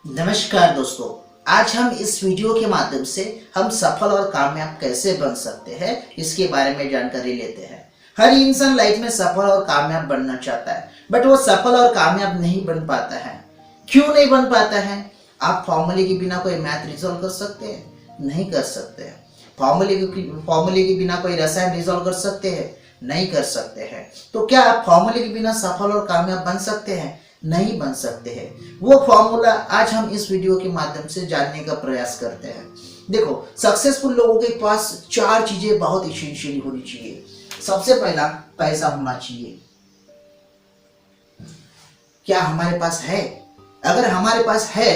नमस्कार दोस्तों। आज हम इस वीडियो के माध्यम से हम सफल और कामयाब कैसे बन सकते हैं इसके बारे में जानकारी लेते हैं। हर इंसान लाइफ में सफल और कामयाब बनना चाहता है, बट वो सफल और कामयाब नहीं बन पाता है। क्यों नहीं बन पाता है? आप फॉर्मूले के बिना कोई मैथ रिजॉल्व कर सकते हैं? नहीं कर सकते हैं। फॉर्मूले के बिना कोई रसायन रिजॉल्व कर सकते हैं? नहीं कर सकते हैं। तो क्या आप फॉर्मूले के बिना सफल और कामयाब बन सकते हैं? नहीं बन सकते हैं। वो फॉर्मूला आज हम इस वीडियो के माध्यम से जानने का प्रयास करते हैं। देखो, सक्सेसफुल लोगों के पास चार चीजें बहुत इसेंशियल होनी चाहिए। सबसे पहला, पैसा होना चाहिए। क्या हमारे पास है? अगर हमारे पास है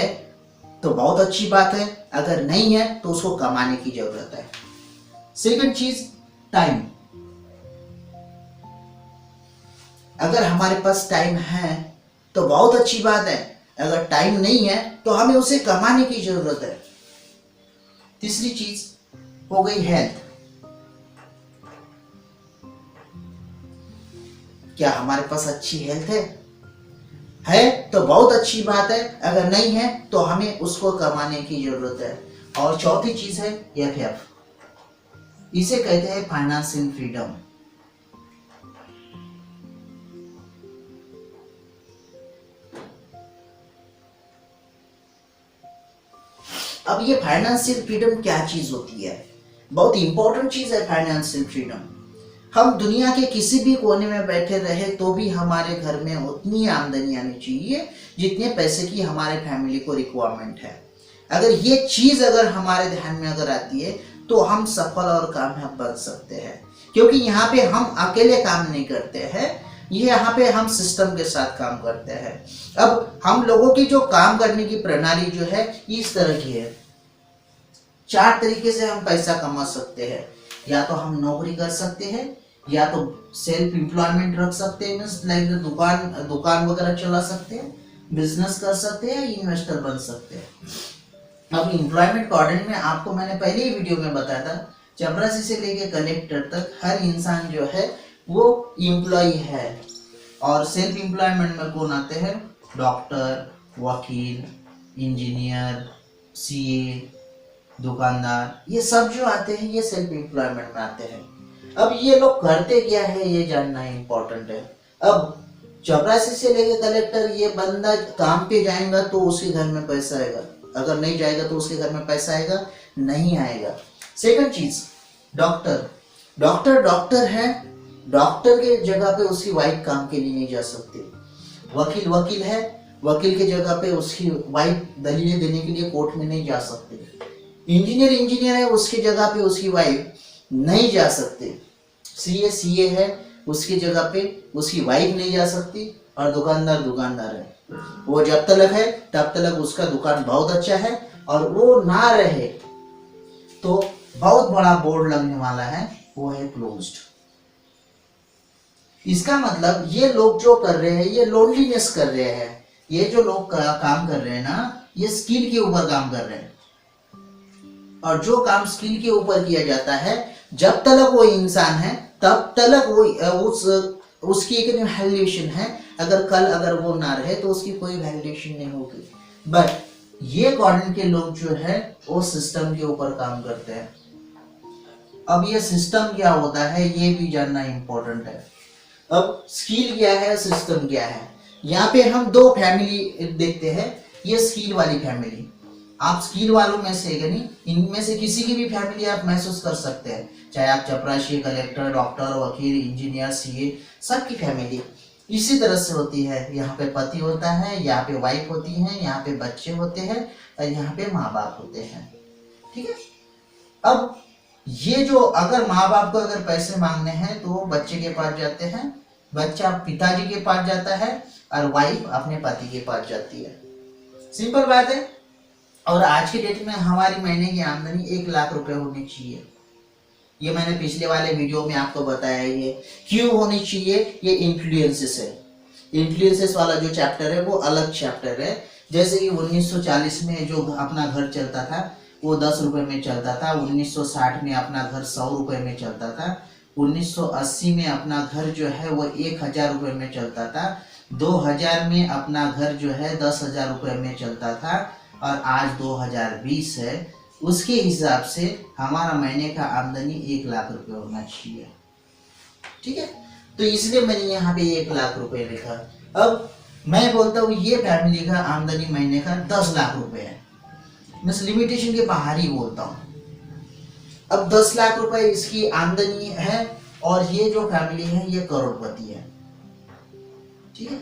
तो बहुत अच्छी बात है, अगर नहीं है तो उसको कमाने की जरूरत है। सेकंड चीज, टाइम। अगर हमारे पास टाइम है तो बहुत अच्छी बात है, अगर टाइम नहीं है तो हमें उसे कमाने की जरूरत है। तीसरी चीज हो गई हेल्थ। क्या हमारे पास अच्छी हेल्थ है तो बहुत अच्छी बात है, अगर नहीं है तो हमें उसको कमाने की जरूरत है। और चौथी चीज है एफ, इसे कहते हैं फाइनेंशियल फ्रीडम। अब ये फाइनेंशियल फ्रीडम क्या चीज होती है? बहुत इंपॉर्टेंट चीज है फाइनेंशियल फ्रीडम। हम दुनिया के किसी भी कोने में बैठे रहे तो भी हमारे घर में उतनी आमदनी आनी चाहिए जितने पैसे की हमारे फैमिली को रिक्वायरमेंट है। अगर ये चीज अगर हमारे ध्यान में अगर आती है तो हम सफल और कामयाब बन सकते हैं। क्योंकि यहाँ पे हम अकेले काम नहीं करते हैं, ये यहाँ पे हम सिस्टम के साथ काम करते हैं। अब हम लोगों की जो काम करने की प्रणाली जो है इस तरह की है। चार तरीके से हम पैसा कमा सकते हैं। या तो हम नौकरी कर सकते हैं, या तो सेल्फ एम्प्लॉयमेंट रख सकते हैं, मींस लाइक दुकान वगैरह चला सकते हैं, बिजनेस कर सकते हैं, इन्वेस्टर बन सकते हैं। अब एम्प्लॉयमेंट कोऑर्डिनेट में आपको मैंने पहले ही वीडियो में बताया था, चपरासी से लेके कलेक्टर तक हर इंसान जो है वो एम्प्लॉय है। और सेल्फ एम्प्लॉयमेंट में कौन आते हैं? डॉक्टर, वकील, इंजीनियर, सीए, दुकानदार, ये सब जो आते हैं ये सेल्फ एम्प्लॉयमेंट में आते हैं। अब ये लोग करते क्या है ये जानना इम्पोर्टेंट है। अब चपरासी से लेके कलेक्टर, ये बंदा काम पे जाएगा तो उसके घर में पैसा आएगा, अगर नहीं जाएगा तो उसके घर में पैसा आएगा नहीं आएगा। सेकंड चीज, डॉक्टर है, डॉक्टर के जगह पे उसकी वाइफ काम के लिए नहीं जा सकती। वकील है, वकील के जगह पे उसकी वाइफ दलीलें देने के लिए कोर्ट में नहीं जा सकती। इंजीनियर है, उसकी जगह पे उसकी वाइफ नहीं जा सकती। सीए है, उसकी जगह पे उसकी वाइफ नहीं जा सकती। और दुकानदार है, वो जब तक है तब तक उसका दुकान बहुत अच्छा है, और वो ना रहे तो बहुत बड़ा बोर्ड लगने वाला है, वो है क्लोज्ड। इसका मतलब ये लोग जो कर रहे हैं ये लोनलीनेस कर रहे हैं। ये जो लोग काम कर रहे हैं ना, ये स्किल के ऊपर काम कर रहे हैं। और जो काम स्किल के ऊपर किया जाता है, जब तक वो इंसान है तब तक वो उसकी एक वैल्यूएशन है। अगर कल अगर वो ना रहे तो उसकी कोई वैल्यूएशन नहीं होगी। बट ये कोऑर्डिनेट के लोग जो है वो सिस्टम के ऊपर काम करते हैं। अब ये सिस्टम क्या होता है ये भी जानना इंपॉर्टेंट है। अब स्किल क्या है, सिस्टम क्या है। यहाँ पे हम दो फैमिली देखते हैं। ये स्किल वाली फैमिली, आप स्किल वालों में से नहीं, इनमें से किसी की भी फैमिली आप महसूस कर सकते हैं, चाहे आप चपरासी, कलेक्टर, डॉक्टर, वकील, इंजीनियर, सीए, सबकी फैमिली इसी तरह से होती है। यहाँ पे पति होता है, यहाँ पे वाइफ होती है, यहाँ पे बच्चे होते हैं, और यहाँ पे माँ बाप होते हैं। ठीक है। अब ये जो अगर माँ बाप को अगर पैसे मांगने हैं तो वो बच्चे के पास जाते हैं, बच्चा पिताजी के पास जाता है, और वाइफ अपने पति के पास जाती है। सिंपल बात है। और आज के डेट में हमारी महीने की आमदनी 1 लाख रुपए होनी चाहिए। ये मैंने पिछले वाले वीडियो में आपको बताया। ये क्यों होनी चाहिए? ये इन्फ्लुएंसेस है। इन्फ्लुएंसेस वाला जो चैप्टर है वो अलग चैप्टर है। जैसे कि 1940 में जो अपना घर चलता था वो 10 रुपए में चलता था। 1960 में अपना घर 100 रुपए में चलता था। 1980 में अपना घर जो है वो 1000 रुपए में चलता था। 2000 में अपना घर जो है 10,000 रुपए में चलता था। और आज 2020 है, उसके हिसाब से हमारा महीने का आमदनी 1 लाख रुपए होना चाहिए। ठीक है, तो इसलिए मैंने यहाँ पे 1 लाख रुपए लिखा। अब मैं बोलता हूँ ये फैमिली का आमदनी महीने का 10 लाख रुपए है, मैं लिमिटेशन के बाहर ही बोलता हूँ। अब 10 लाख रुपए इसकी आमदनी है और ये जो फैमिली है ये करोड़पति है। ठीक है,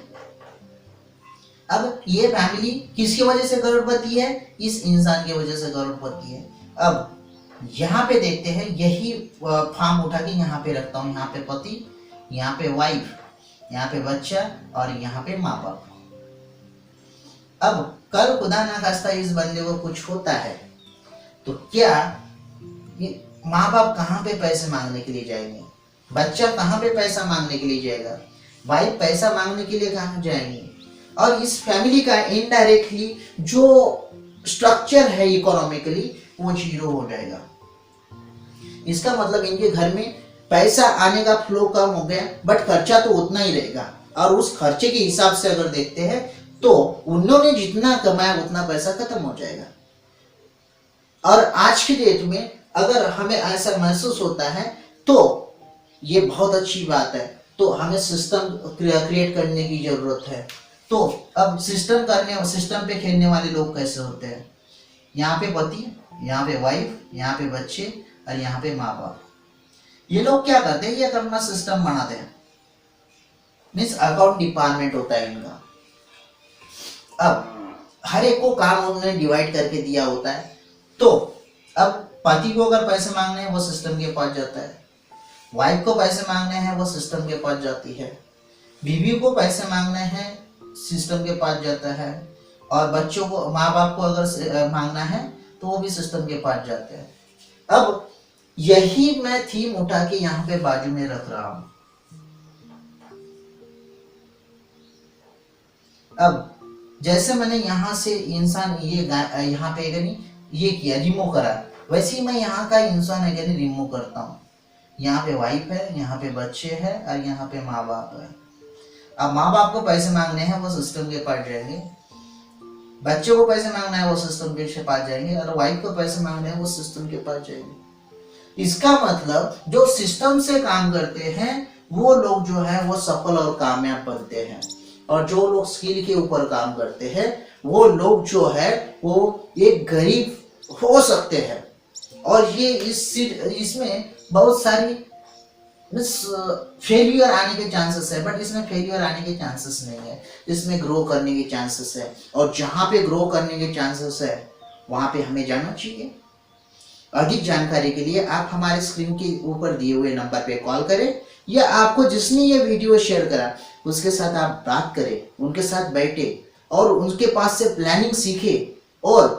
अब ये फैमिली किसकी वजह से करोड़पति है? इस इंसान की वजह से करोड़पति है। अब यहाँ पे देखते हैं, यही फार्म उठा के यहाँ पे रखता हूँ, यहाँ पे पति, यहाँ पे वाइफ, यहाँ पे बच्चा और यहाँ पे माँ बाप। अब कल खुदा ना खास्ता इस बंदे को कुछ होता है तो क्या माँ बाप कहाँ पे पैसे मांगने के लिए जाएंगे? बच्चा कहाँ पे पैसा मांगने के लिए जाएगा? वाइफ पैसा मांगने के लिए कहाँ जाएंगे? और इस फैमिली का इनडायरेक्टली जो स्ट्रक्चर है इकोनॉमिकली वो जीरो हो जाएगा। इसका मतलब इनके घर में पैसा आने का फ्लो कम हो गया, बट खर्चा तो उतना ही रहेगा। और उस खर्चे के हिसाब से अगर देखते हैं तो उन्होंने जितना कमाया उतना पैसा खत्म हो जाएगा। और आज की डेट में अगर हमें ऐसा महसूस होता है तो ये बहुत अच्छी बात है, तो हमें सिस्टम क्रिएट करने की जरूरत है। तो अब सिस्टम पे खेलने वाले लोग कैसे होते हैं? यहाँ पे पति, यहाँ पे वाइफ, यहाँ पे बच्चे और यहाँ पे माँ बाप। ये लोग क्या करते हैं? ये अपना सिस्टम बनाते हैं, मीन्स अकाउंट डिपार्टमेंट होता है इनका। अब हर एक को काम उन्होंने डिवाइड करके दिया होता है। तो अब पति को अगर पैसे मांगने हैं वो सिस्टम के पास जाता है, वाइफ को पैसे मांगने हैं वो सिस्टम के पास जाती है, बीवी को पैसे मांगने हैं सिस्टम के पास जाता है, और बच्चों को, माँ बाप को अगर मांगना है तो वो भी सिस्टम के पास जाते हैं। अब यही मैं थीम उठा के यहाँ पे बाजू में रख रहा हूं। अब जैसे मैंने यहाँ से इंसान ये यहाँ पे अगर ये किया, रिमूव करा, वैसे ही मैं यहाँ का इंसान अगर रिमूव करता हूँ। यहाँ पे वाइफ है, यहाँ पे बच्चे हैं और यहाँ पे माँ बाप है। अब माँ बाप को पैसे मांगने हैं वो सिस्टम के पास जाएंगे, बच्चों को पैसे मांगना है वो सिस्टम के पास जाएंगे, और वाइफ को पैसे मांगने हैं वो सिस्टम के पास जाएंगे। इसका मतलब जो सिस्टम से काम करते हैं वो लोग जो है वो सफल और कामयाब बनते हैं, और जो लोग स्किल के ऊपर काम करते हैं वो लोग जो है वो एक गरीब हो सकते हैं। और ये इसमें बहुत सारी फेलियर आने के चांसेस है, बट इसमें फेलियर आने के चांसेस नहीं है, इसमें ग्रो करने के चांसेस है। और जहां पे ग्रो करने के चांसेस है वहां पे हमें जाना चाहिए। अधिक जानकारी के लिए आप हमारे स्क्रीन के ऊपर दिए हुए नंबर पे कॉल करें, या आपको जिसने ये वीडियो शेयर करा उसके साथ आप बात करें, उनके साथ बैठे और उनके पास से प्लानिंग सीखे, और